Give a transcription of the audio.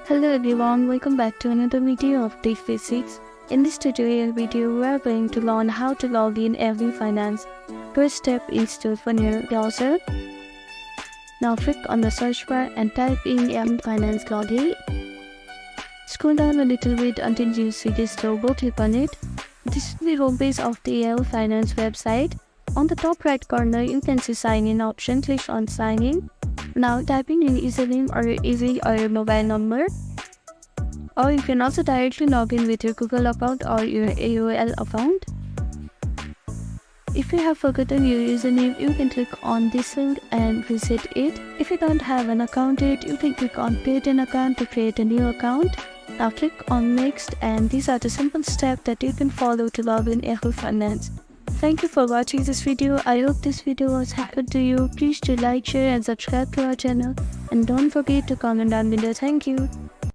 Hello everyone, welcome back to another video of Tech Basics. In this tutorial video, we are going to learn how to log in Yahoo Finance. First step is to open your browser. Now click on the search bar and type in Yahoo Finance login. Scroll down a little bit until you see this logo, click on it. This is the homepage of the Yahoo Finance website. On the top right corner, you can see sign in option, click on sign in. Now type in your username or your email or your mobile number. Or you can also directly log in with your Google account or your AOL account. If you have forgotten your username, you can click on this link and reset it. If you don't have an account yet, you can click on create an account to create a new account. Now click on next, and these are the simple steps that you can follow to log in Yahoo Finance. Thank you for watching this video. I hope this video was helpful to you. Please do like, share and subscribe to our channel. And don't forget to comment down below. Thank you.